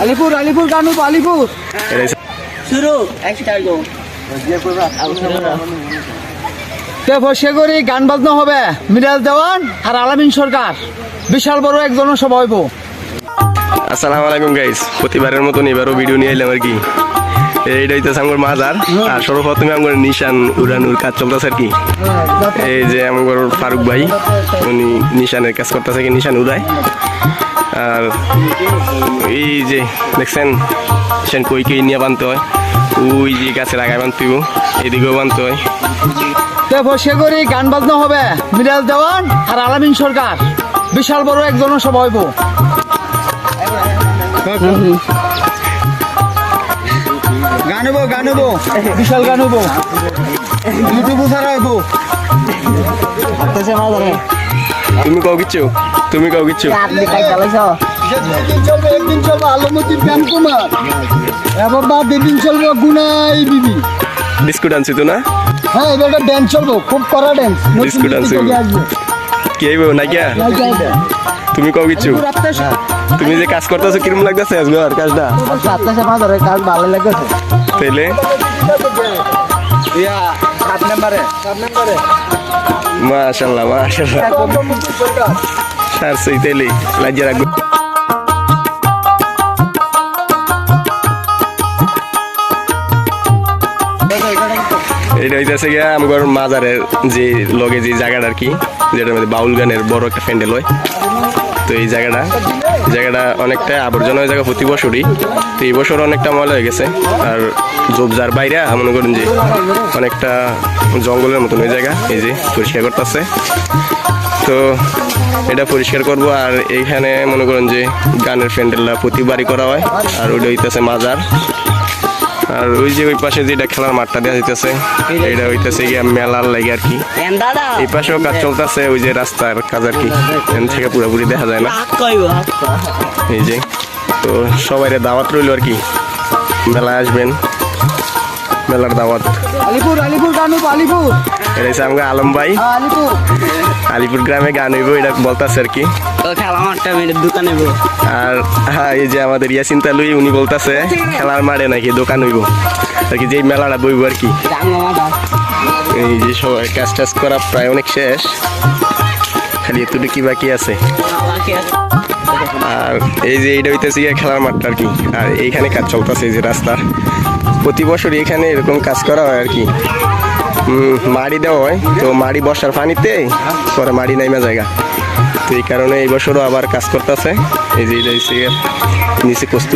আলিপুর আলিপুর গানু আলিপুর শুরু স্টার্ট গো তে বসে করি গান বাজনা হবে মিরাজ দেওয়ান আর আলামিন সরকার বিশাল বড় এক জনসভা হইব। আসসালামু আলাইকুম গাইস, প্রতিবারের মতন এবারও ভিডিও নিয়ে এলাম আর কি। এইটা হইতেছে আমার মাজার আর সর্বপ্রথমে আমার নিশান উড়ানোর কাজ চলতেছে আর কি। এই যে আমার ফারুক ভাই উনি নিশানের কাজ করতেছে কি, নিশান উড়ায়। আর এই যে দেখছেন নিশান কইকে নিয়ে বানতে হয়, ওই যে গাছের আগায় বানতে হইব, এদিকেও বানতে হয়। তে বসে করি গান বাজনা হবে মিরাজ দেওয়ান আর আলামিন সরকার বিশাল বড় এক জনসভা হইব। গান হইব গান হইব বিশাল গান হইব, ইউটিউব ছাড়া হইব। তুমি কাউ কিচ্ছু, তুমি কাউ কিচ্ছু একদিন চলবে একদিন চলবে আলমতি প্যান কুমার, এবার বাদ দিন চলবে গুনাই বিবি। বিস্কুট আনছি তো না? হ্যাঁ এবার একটা ড্যান্স চলবো, খুব কড়া ড্যান্স। বিস্কুট আনছি কি আইব না কিয়া? তুমি কাউ কিচ্ছু, তুমি যে কাজ করতেছো কিরকম লাগতেছে আজকে আর কাজটা? কাজ ভালো লাগতেছে তাইলে মাশাআল্লাহ মাশাআল্লাহ স্যার সেই তাইলে লাগিয়ে রাখবো। এটা হইতেছে গিয়া আমার মাজারের যে লগে যে জায়গাটা আর কি, যেটার মধ্যে বাউল গানের বড় একটা প্যান্ডেল হয়। তো এই জায়গাটা অনেকটা আবর্জনা হয়ে জায়গা প্রতি বছরই। তো এই বছর অনেকটা ময়লা হয়ে গেছে, আর জবজার বাইরে মনে করেন যে অনেকটা জঙ্গলের মতন ওই জায়গা, এই যে পরিষ্কার করতেছে। তো এটা পরিষ্কার করব। আর এইখানে মনে করেন যে গানের প্যান্ডেলটা প্রতিবারই করা হয়। আর ওইটা হইতেছে মাজার। আর ওই যে ওই পাশে যেটা খেলার মাঠটা দেওয়া হইতেছে, এটা হইতেছে গিয়া মেলার লাগে আর কি। এই পাশেও কাজ চলতেছে, ওই যে রাস্তার কাজ আর কি, এখান থেকে পুরোপুরি দেখা যায় না। এই যে তো সবাই দাওয়াত রইল আর কি, মেলায় আসবেন, মেলার দাওয়াত। আলিপুর আলিপুর গান হইব আলিপুর। এটা হচ্ছে আমাকে আলম ভাই, আলিপুর গ্রামে গান হইব এটা বলতেছে আর কি। আর হ্যাঁ এই যে আমাদের ইয়াসিন তালুই উনি বলতেছে খেলার মাঠে নাকি দোকান হইব আর কি, যে মেলাটা বইব আর কি। এই যে সবাই কাজ টাজ করা প্রায় অনেক শেষ, খালি এতটুকু কি বাকি আছে। আর এই যে এইটা হইতেছে খেলার মাঠটা আর কি। আর এইখানে কাজ চলতেছে, এই যে রাস্তা প্রতি বছর এখানে এরকম কাজ করা হয় আর কি। মাড়ি দেওয়া হয়, তো মাড়ি বর্ষার পানিতে পরে মাড়ি নাইমা জায়গা, তো এই কারণে এই বছরও আবার কাজ করতেছে। এই যে এটা নিচে কস্তুর